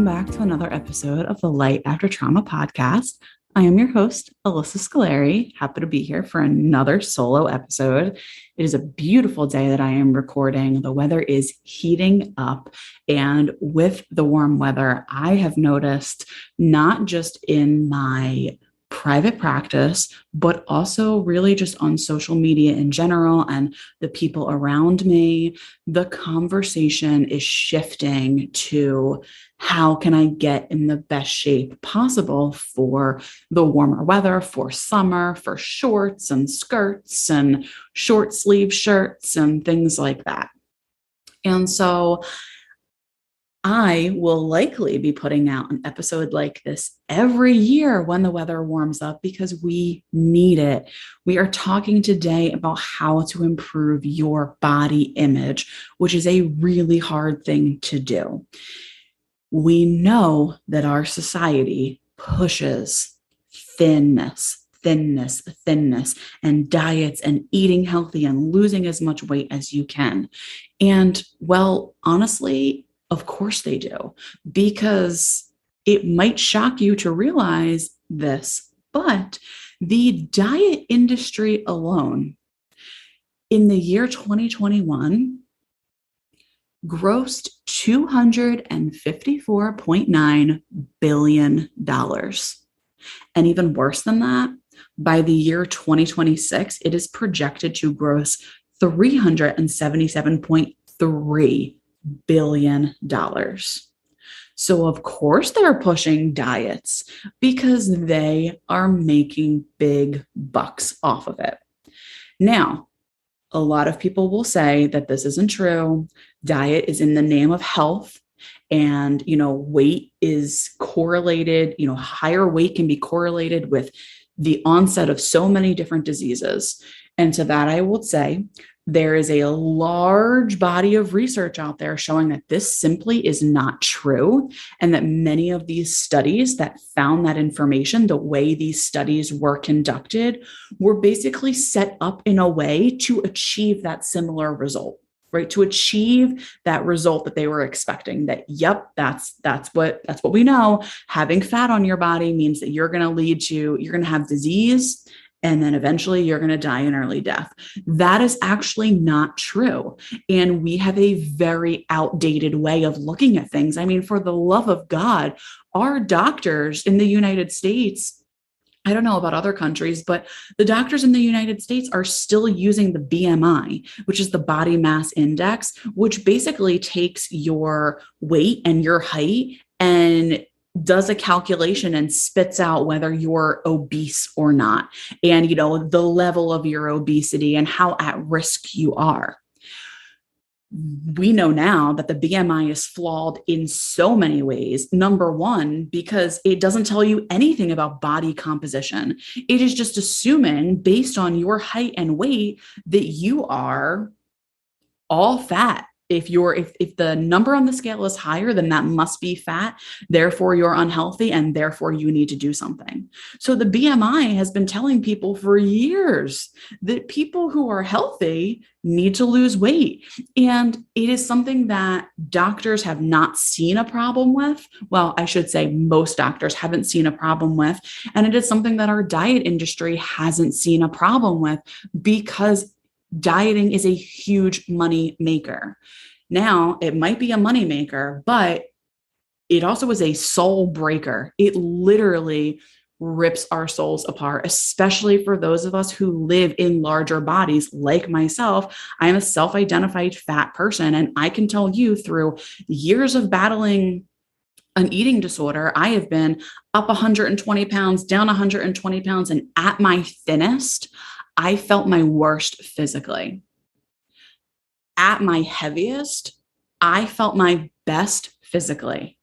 welcome back to another episode of the Light After Trauma podcast. I am your host, Alyssa Scolari. Happy to be here for another solo episode. It is a beautiful day that I am recording. The weather is heating up, and with the warm weather, I have noticed not just in my private practice, but also really just on social media in general and the people around me, the conversation is shifting to how can I get in the best shape possible for the warmer weather, for summer, for shorts and skirts and short sleeve shirts and things like that. And so I will likely be putting out an episode like this every year when the weather warms up because we need it. We are talking today about how to improve your body image, which is a really hard thing to do. We know that our society pushes thinness, and diets and eating healthy and losing as much weight as you can. And well, honestly, of course they do, because it might shock you to realize this, but the diet industry alone in the year 2021 grossed $254.9 billion. And even worse than that, by the year 2026, it is projected to gross $377.3 billion. So of course they're pushing diets because they are making big bucks off of it. Now, a lot of people will say that this isn't true. Diet is in the name of health. And, weight is correlated, higher weight can be correlated with the onset of so many different diseases. And to that, I will say there is a large body of research out there showing that this simply is not true. And that many of these studies that found that information, the way these studies were conducted, were basically set up in a way to achieve that similar result. Right, to achieve that result that they were expecting. That, yep, that's what we know. Having fat on your body means that you're going to have disease, and then eventually you're going to die an early death. That is actually not true. And we have a very outdated way of looking at things. I mean, for the love of God, our doctors in the United States, I don't know about other countries, but the doctors in the United States are still using the BMI, which is the body mass index, which basically takes your weight and your height and does a calculation and spits out whether you're obese or not, and, the level of your obesity and how at risk you are. We know now that the BMI is flawed in so many ways. Number one, because it doesn't tell you anything about body composition. It is just assuming based on your height and weight that you are all fat. If the number on the scale is higher, then that must be fat. Therefore, you're unhealthy, and therefore you need to do something. So the BMI has been telling people for years that people who are healthy need to lose weight. And it is something that doctors have not seen a problem with. Well, I should say most doctors haven't seen a problem with. And it is something that our diet industry hasn't seen a problem with, because dieting is a huge money maker. Now, it might be a money maker, but it also is a soul breaker. It literally rips our souls apart, especially for those of us who live in larger bodies like myself. I am a self-identified fat person, and I can tell you through years of battling an eating disorder, I have been up 120 pounds, down 120 pounds, and at my thinnest, I felt my worst physically. At my heaviest, I felt my best physically.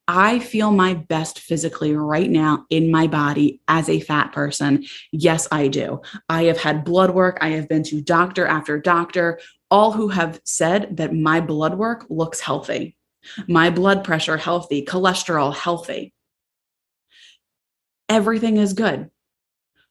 I feel my best physically right now in my body as a fat person. Yes, I do. I have had blood work. I have been to doctor after doctor, all who have said that my blood work looks healthy. My blood pressure healthy, cholesterol healthy. Everything is good.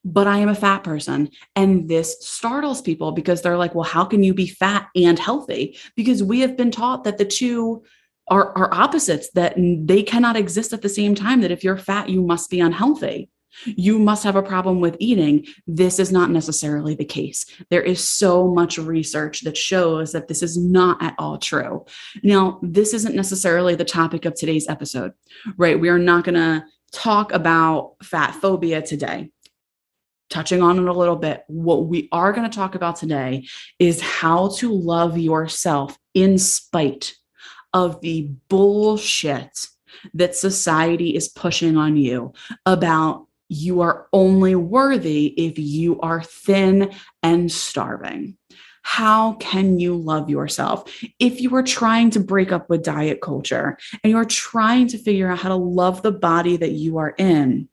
But I am a fat person. And this startles people because they're like, well, how can you be fat and healthy? Because we have been taught that the two are opposites, that they cannot exist at the same time. That if you're fat, you must be unhealthy. You must have a problem with eating. This is not necessarily the case. There is so much research that shows that this is not at all true. Now, this isn't necessarily the topic of today's episode, right? We are not going to talk about fat phobia today. Touching on it a little bit, what we are going to talk about today is how to love yourself in spite of the bullshit that society is pushing on you about you are only worthy if you are thin and starving. How can you love yourself? If you are trying to break up with diet culture and you're trying to figure out how to love the body that you are in,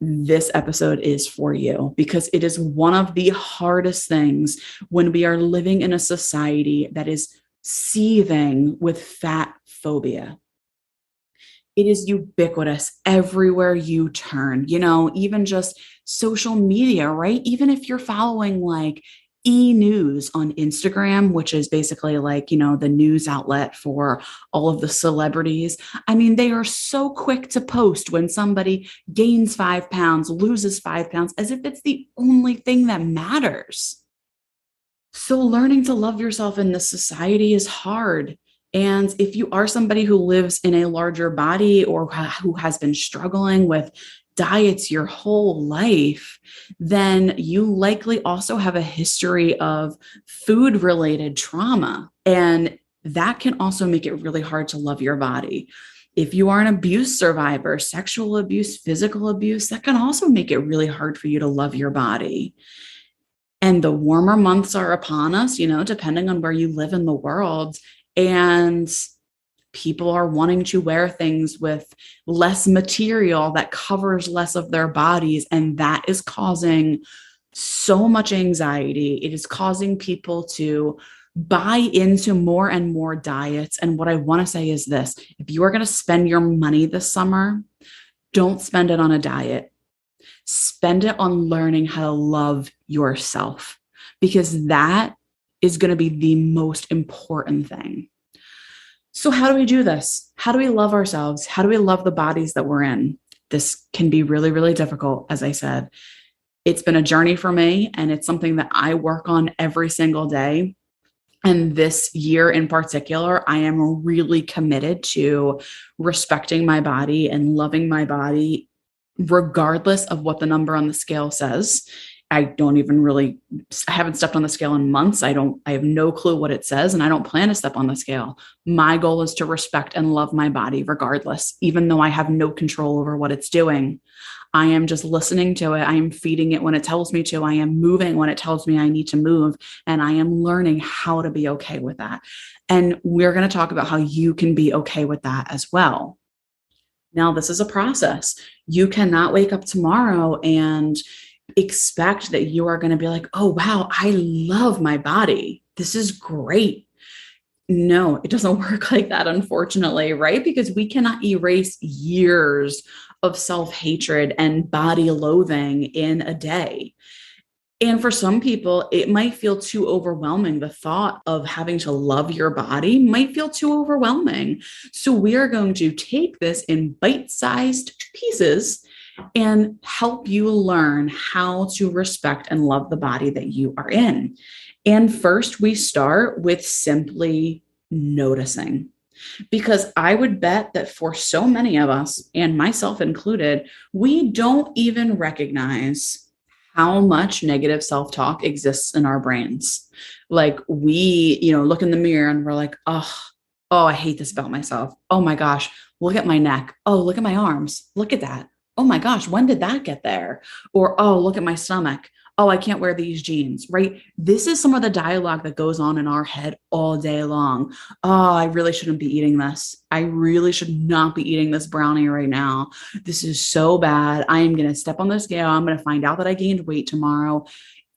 this episode is for you, because it is one of the hardest things when we are living in a society that is seething with fat phobia. It is ubiquitous everywhere you turn, even just social media, right? Even if you're following like e-news on Instagram, which is basically like, the news outlet for all of the celebrities. I mean, they are so quick to post when somebody gains 5 pounds, loses 5 pounds, as if it's the only thing that matters. So learning to love yourself in this society is hard. And if you are somebody who lives in a larger body or who has been struggling with diets your whole life, then you likely also have a history of food-related trauma. And that can also make it really hard to love your body. If you are an abuse survivor, sexual abuse, physical abuse, that can also make it really hard for you to love your body. And the warmer months are upon us, depending on where you live in the world. And people are wanting to wear things with less material that covers less of their bodies. And that is causing so much anxiety. It is causing people to buy into more and more diets. And what I want to say is this: if you are going to spend your money this summer, don't spend it on a diet. Spend it on learning how to love yourself, because that is going to be the most important thing. So how do we do this? How do we love ourselves? How do we love the bodies that we're in? This can be really, really difficult. As I said, it's been a journey for me, and it's something that I work on every single day. And this year in particular, I am really committed to respecting my body and loving my body, regardless of what the number on the scale says. I haven't stepped on the scale in months. I have no clue what it says, and I don't plan to step on the scale. My goal is to respect and love my body regardless, even though I have no control over what it's doing. I am just listening to it. I am feeding it when it tells me to. I am moving when it tells me I need to move, and I am learning how to be okay with that. And we're going to talk about how you can be okay with that as well. Now, this is a process. You cannot wake up tomorrow and expect that you are going to be like, oh, wow, I love my body. This is great. No, it doesn't work like that, unfortunately, right? Because we cannot erase years of self-hatred and body loathing in a day. And for some people, it might feel too overwhelming. The thought of having to love your body might feel too overwhelming. So we are going to take this in bite-sized pieces and help you learn how to respect and love the body that you are in. And first, we start with simply noticing. Because I would bet that for so many of us, and myself included, we don't even recognize how much negative self-talk exists in our brains. Like we, look in the mirror and we're like, oh, I hate this about myself. Oh my gosh, look at my neck. Oh, look at my arms. Look at that. Oh my gosh, when did that get there? Or, oh, look at my stomach. Oh, I can't wear these jeans, right? This is some of the dialogue that goes on in our head all day long. Oh, I really shouldn't be eating this. I really should not be eating this brownie right now. This is so bad. I am going to step on the scale. I'm going to find out that I gained weight tomorrow.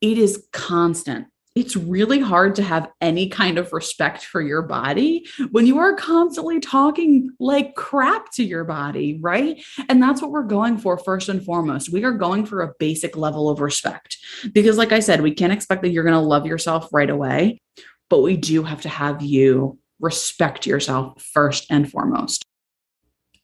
It is constant. It's really hard to have any kind of respect for your body when you are constantly talking like crap to your body, right? And that's what we're going for first and foremost. We are going for a basic level of respect because, like I said, we can't expect that you're going to love yourself right away, but we do have to have you respect yourself first and foremost.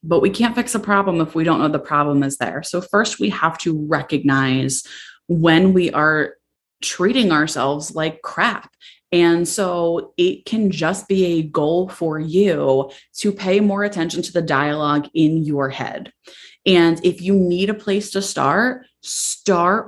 But we can't fix a problem if we don't know the problem is there. So first we have to recognize when we are treating ourselves like crap. And so it can just be a goal for you to pay more attention to the dialogue in your head. And if you need a place to start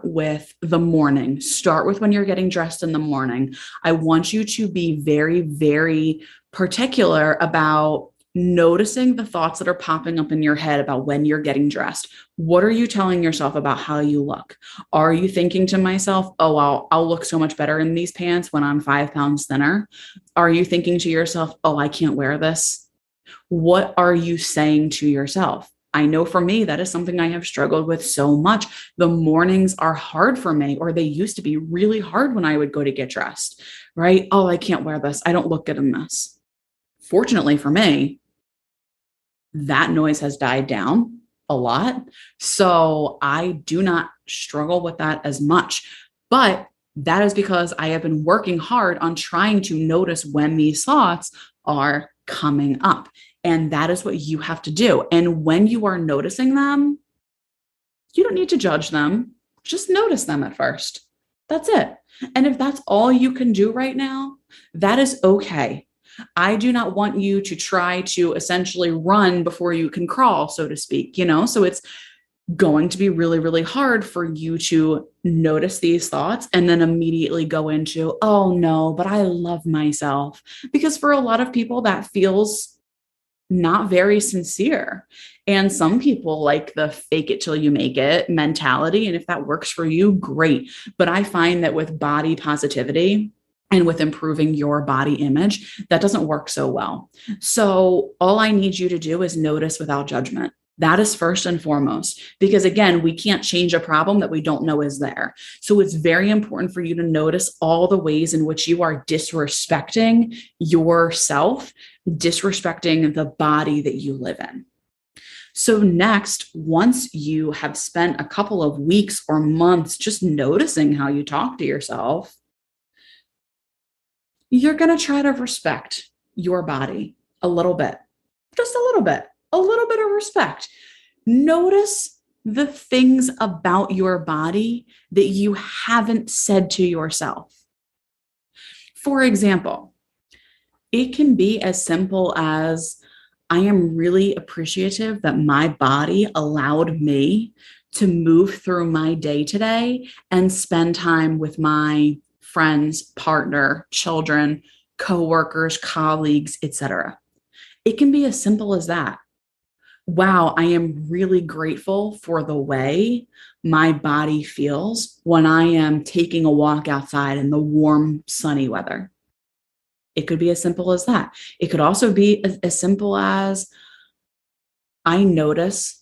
with the morning. Start with when you're getting dressed in the morning. I want you to be very, very particular about noticing the thoughts that are popping up in your head about when you're getting dressed. What are you telling yourself about how you look? Are you thinking to myself, oh, I'll look so much better in these pants when I'm 5 pounds thinner? Are you thinking to yourself, oh, I can't wear this? What are you saying to yourself? I know for me, that is something I have struggled with so much. The mornings are hard for me, or they used to be really hard when I would go to get dressed, right? Oh, I can't wear this. I don't look good in this. Fortunately for me, that noise has died down a lot. So I do not struggle with that as much. But that is because I have been working hard on trying to notice when these thoughts are coming up. And that is what you have to do. And when you are noticing them, you don't need to judge them. Just notice them at first. That's it. And if that's all you can do right now, that is okay. I do not want you to try to essentially run before you can crawl, so to speak, so it's going to be really, really hard for you to notice these thoughts and then immediately go into, oh no, but I love myself. Because for a lot of people that feels not very sincere. And some people like the fake it till you make it mentality. And if that works for you, great. But I find that with body positivity, and with improving your body image, that doesn't work so well. So all I need you to do is notice without judgment. That is first and foremost, because again, we can't change a problem that we don't know is there. So it's very important for you to notice all the ways in which you are disrespecting yourself, disrespecting the body that you live in. So next, once you have spent a couple of weeks or months just noticing how you talk to yourself, you're going to try to respect your body a little bit, just a little bit of respect. Notice the things about your body that you haven't said to yourself. For example, it can be as simple as, I am really appreciative that my body allowed me to move through my day today and spend time with my friends, partner, children, coworkers, colleagues, etc. It can be as simple as that. Wow, I am really grateful for the way my body feels when I am taking a walk outside in the warm, sunny weather. It could be as simple as that. It could also be as simple as, I notice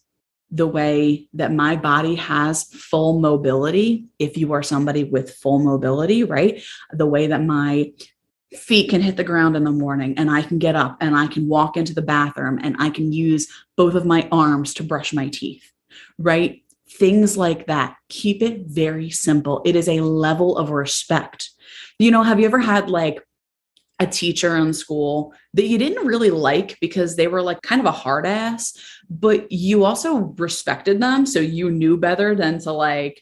the way that my body has full mobility. If you are somebody with full mobility, right? The way that my feet can hit the ground in the morning and I can get up and I can walk into the bathroom and I can use both of my arms to brush my teeth, right? Things like that. Keep it very simple. It is a level of respect. Have you ever had like a teacher in school that you didn't really like because they were like kind of a hard ass, but you also respected them. So you knew better than to like,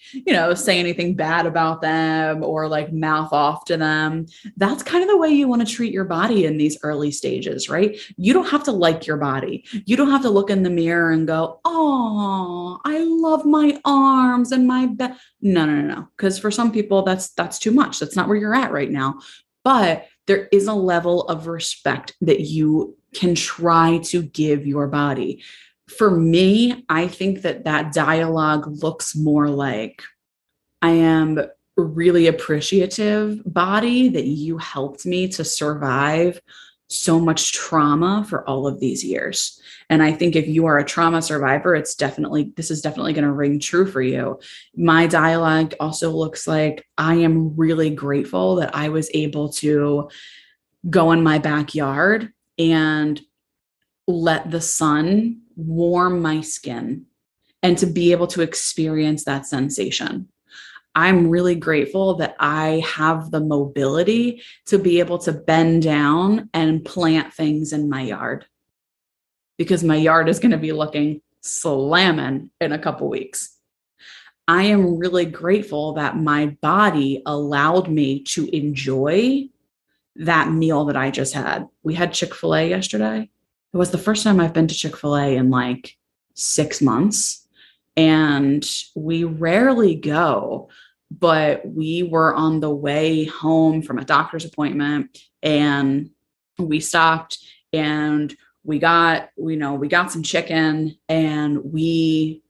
say anything bad about them or like mouth off to them. That's kind of the way you want to treat your body in these early stages, right? You don't have to like your body. You don't have to look in the mirror and go, oh, I love my arms and my back. No. Because for some people, that's too much. That's not where you're at right now. But there is a level of respect that you can try to give your body. For me, I think that dialogue looks more like, I am really appreciative, body, that you helped me to survive so much trauma for all of these years. And I think if you are a trauma survivor, this is definitely going to ring true for you. My dialogue also looks like, I am really grateful that I was able to go in my backyard and let the sun warm my skin and to be able to experience that sensation. I'm really grateful that I have the mobility to be able to bend down and plant things in my yard, because my yard is going to be looking slamming in a couple weeks. I am really grateful that my body allowed me to enjoy that meal that I just had. We had Chick-fil-A yesterday. It was the first time I've been to Chick-fil-A in like 6 months. And we rarely go, but we were on the way home from a doctor's appointment and we stopped and we got some chicken, and we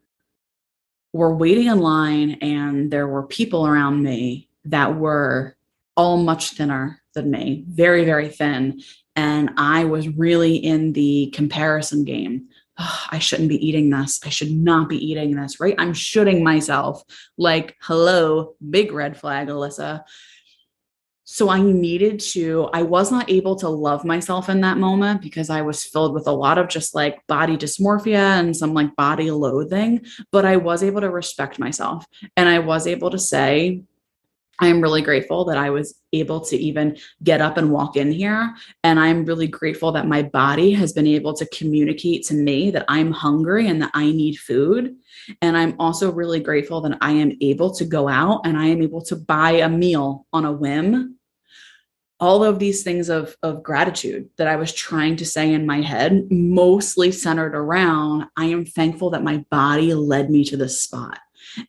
were waiting in line, and there were people around me that were all much thinner than me, very, very thin. And I was really in the comparison game. Oh, I shouldn't be eating this. I should not be eating this, right? I'm shooting myself like, hello, big red flag, Alyssa. So I was not able to love myself in that moment because I was filled with a lot of just like body dysmorphia and some like body loathing, but I was able to respect myself. And I was able to say, I am really grateful that I was able to even get up and walk in here. And I'm really grateful that my body has been able to communicate to me that I'm hungry and that I need food. And I'm also really grateful that I am able to go out and I am able to buy a meal on a whim. All of these things of gratitude that I was trying to say in my head, mostly centered around, I am thankful that my body led me to this spot,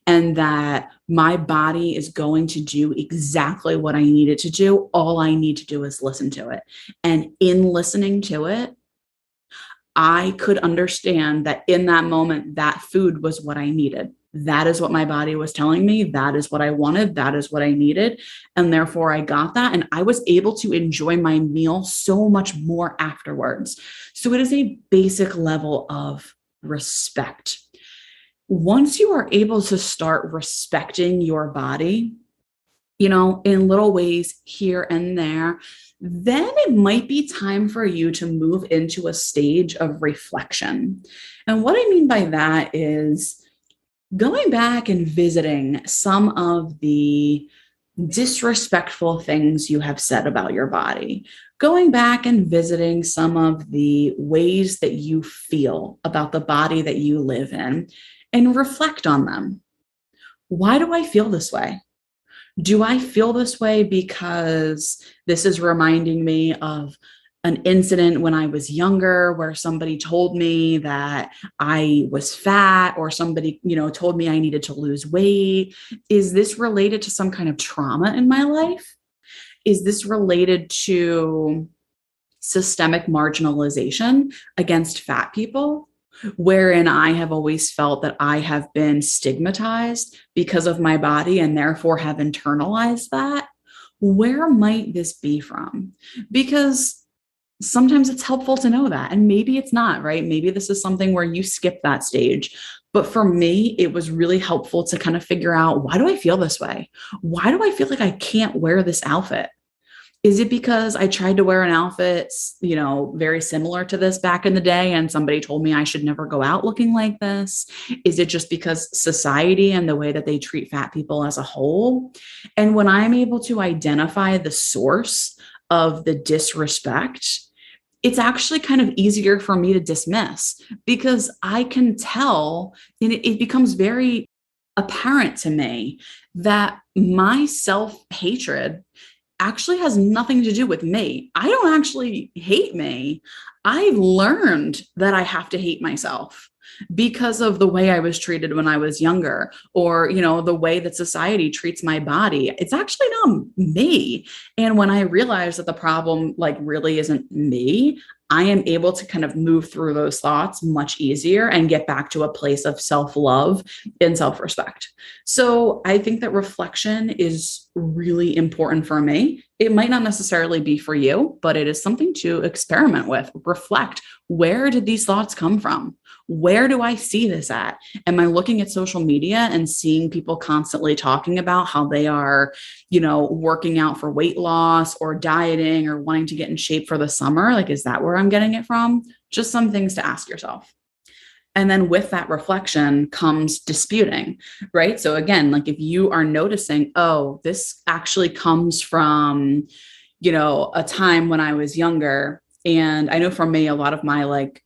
and that my body is going to do exactly what I need it to do. All I need to do is listen to it. And in listening to it, I could understand that in that moment, that food was what I needed. That is what my body was telling me. That is what I wanted. That is what I needed. And therefore I got that. And I was able to enjoy my meal so much more afterwards. So it is a basic level of respect. Once you are able to start respecting your body, in little ways here and there, then it might be time for you to move into a stage of reflection. And what I mean by that is going back and visiting some of the disrespectful things you have said about your body, going back and visiting some of the ways that you feel about the body that you live in, and reflect on them. Why do I feel this way? Do I feel this way because this is reminding me of an incident when I was younger where somebody told me that I was fat, or somebody, told me I needed to lose weight? Is this related to some kind of trauma in my life? Is this related to systemic marginalization against fat people, wherein I have always felt that I have been stigmatized because of my body and therefore have internalized that? Where might this be from? Because sometimes it's helpful to know that, and maybe it's not, right? Maybe this is something where you skip that stage. But for me, it was really helpful to kind of figure out, why do I feel this way? Why do I feel like I can't wear this outfit? Is it because I tried to wear an outfit, very similar to this back in the day, and somebody told me I should never go out looking like this? Is it just because society and the way that they treat fat people as a whole? And when I'm able to identify the source of the disrespect, it's actually kind of easier for me to dismiss, because I can tell, and it becomes very apparent to me that my self-hatred actually has nothing to do with me. I don't actually hate me. I've learned that I have to hate myself because of the way I was treated when I was younger, or, the way that society treats my body. It's actually not me. And when I realize that the problem really isn't me, I am able to kind of move through those thoughts much easier and get back to a place of self-love and self-respect. So I think that reflection is really important for me. It might not necessarily be for you, but it is something to experiment with. Reflect. Where did these thoughts come from? Where do I see this at? Am I looking at social media and seeing people constantly talking about how they are, working out for weight loss or dieting or wanting to get in shape for the summer? Is that where I'm getting it from? Just some things to ask yourself. And then with that reflection comes disputing, right? So again, like if you are noticing, oh, this actually comes from, a time when I was younger. And I know for me, a lot of my like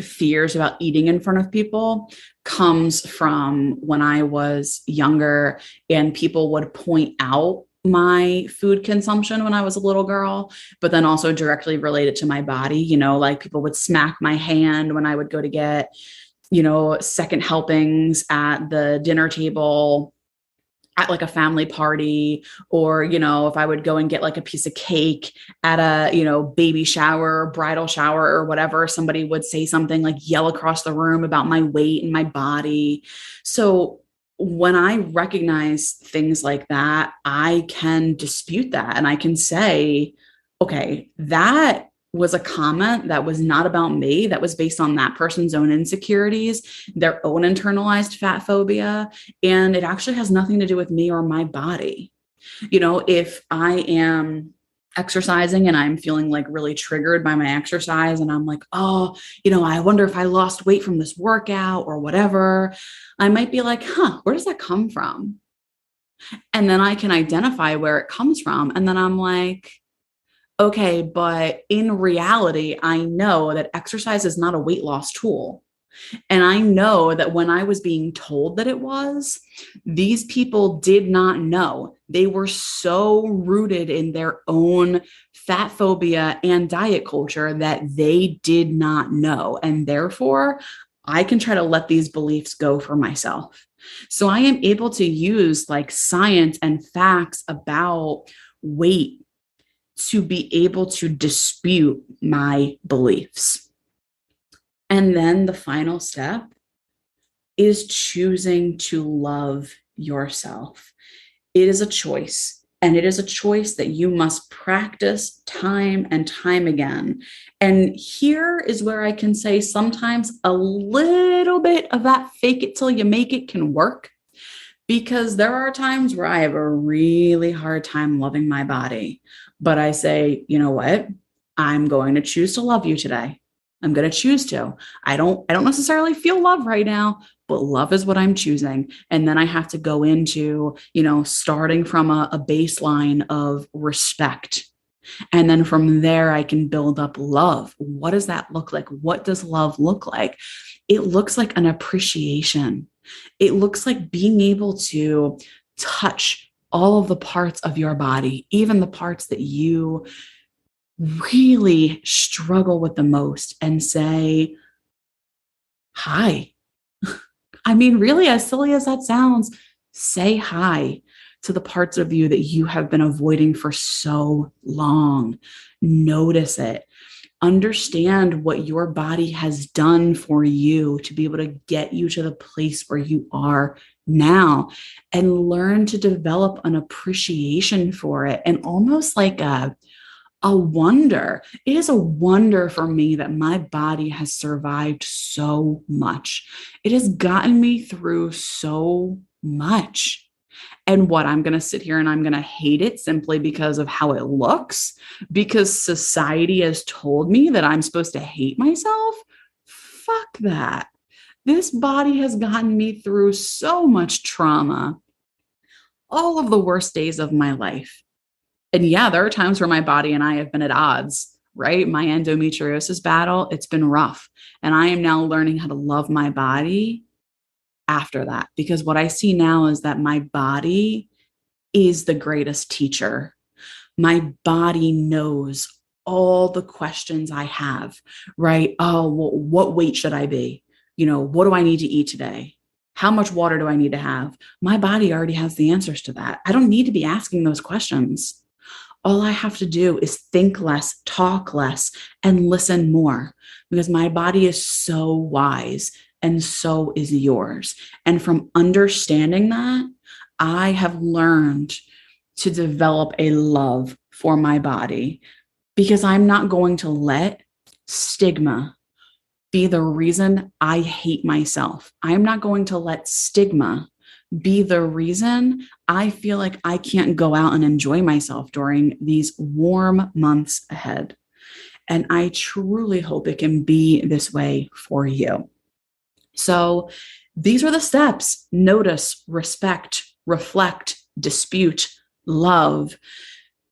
fears about eating in front of people comes from when I was younger and people would point out my food consumption when I was a little girl, but then also directly related to my body, like people would smack my hand when I would go to get, second helpings at the dinner table at like a family party, or if I would go and get like a piece of cake at a baby shower, bridal shower, or whatever, somebody would say something, like yell across the room about my weight and my body. So when I recognize things like that, I can dispute that and I can say, okay, that was a comment that was not about me, that was based on that person's own insecurities, their own internalized fat phobia, and it actually has nothing to do with me or my body. If I am exercising and I'm feeling like really triggered by my exercise and I'm like, oh, I wonder if I lost weight from this workout or whatever, I might be like, where does that come from? And then I can identify where it comes from. And then I'm like, okay, but in reality, I know that exercise is not a weight loss tool. And I know that when I was being told that it was, these people did not know. They were so rooted in their own fat phobia and diet culture that they did not know. And therefore, I can try to let these beliefs go for myself. So I am able to use like science and facts about weight to be able to dispute my beliefs. And then the final step is choosing to love yourself. It is a choice, and it is a choice that you must practice time and time again. And here is where I can say sometimes a little bit of that fake it till you make it can work, because there are times where I have a really hard time loving my body. But I say, you know what? I'm going to choose to love you today. I'm going to choose to. I don't necessarily feel love right now, but love is what I'm choosing. And then I have to go into, starting from a baseline of respect. And then from there, I can build up love. What does that look like? What does love look like? It looks like an appreciation. It looks like being able to touch all of the parts of your body, even the parts that you really struggle with the most, and say, hi. I mean, really, as silly as that sounds, say hi to the parts of you that you have been avoiding for so long. Notice it. Understand what your body has done for you to be able to get you to the place where you are now, and learn to develop an appreciation for it, and almost like a wonder. It is a wonder for me that my body has survived so much. It has gotten me through so much. And what, I'm going to sit here and I'm going to hate it simply because of how it looks, because society has told me that I'm supposed to hate myself? Fuck that. This body has gotten me through so much trauma, all of the worst days of my life. And yeah, there are times where my body and I have been at odds, right? My endometriosis battle, it's been rough. And I am now learning how to love my body after that, because what I see now is that my body is the greatest teacher. My body knows all the questions I have, right? Oh, well, what weight should I be? What do I need to eat today? How much water do I need to have? My body already has the answers to that. I don't need to be asking those questions. All I have to do is think less, talk less, and listen more, because my body is so wise, and so is yours. And from understanding that, I have learned to develop a love for my body, because I'm not going to let stigma be the reason I hate myself. I'm not going to let stigma be the reason I feel like I can't go out and enjoy myself during these warm months ahead. And I truly hope it can be this way for you. So these are the steps: notice, respect, reflect, dispute, love.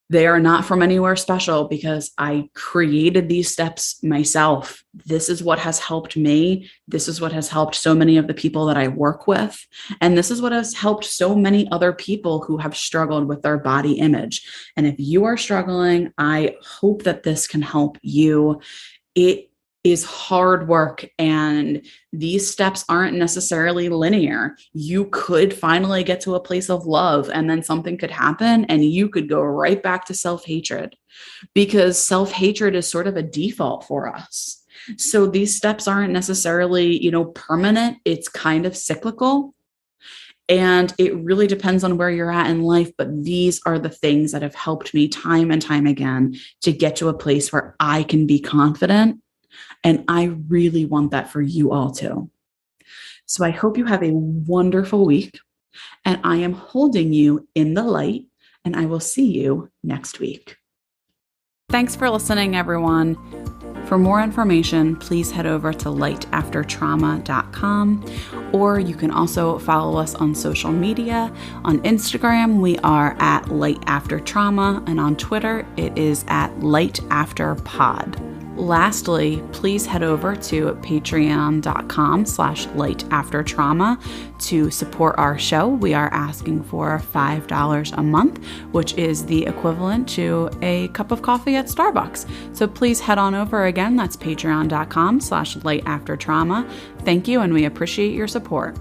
They are not from anywhere special because I created these steps myself. This is what has helped me. This is what has helped so many of the people that I work with. And this is what has helped so many other people who have struggled with their body image. And if you are struggling, I hope that this can help you. It is hard work, and these steps aren't necessarily linear. You could finally get to a place of love, and then something could happen and you could go right back to self-hatred, because self-hatred is sort of a default for us. So these steps aren't necessarily, permanent. It's kind of cyclical. And it really depends on where you're at in life. But these are the things that have helped me time and time again to get to a place where I can be confident. And I really want that for you all too. So I hope you have a wonderful week, and I am holding you in the light, and I will see you next week. Thanks for listening, everyone. For more information, please head over to lightaftertrauma.com, or you can also follow us on social media. On Instagram, we are at lightaftertrauma, and on Twitter, it is at lightafterpod. Lastly, please head over to patreon.com/lightaftertrauma to support our show. We are asking for $5 a month, which is the equivalent to a cup of coffee at Starbucks. So please head on over again. That's patreon.com/lightaftertrauma. Thank you, and we appreciate your support.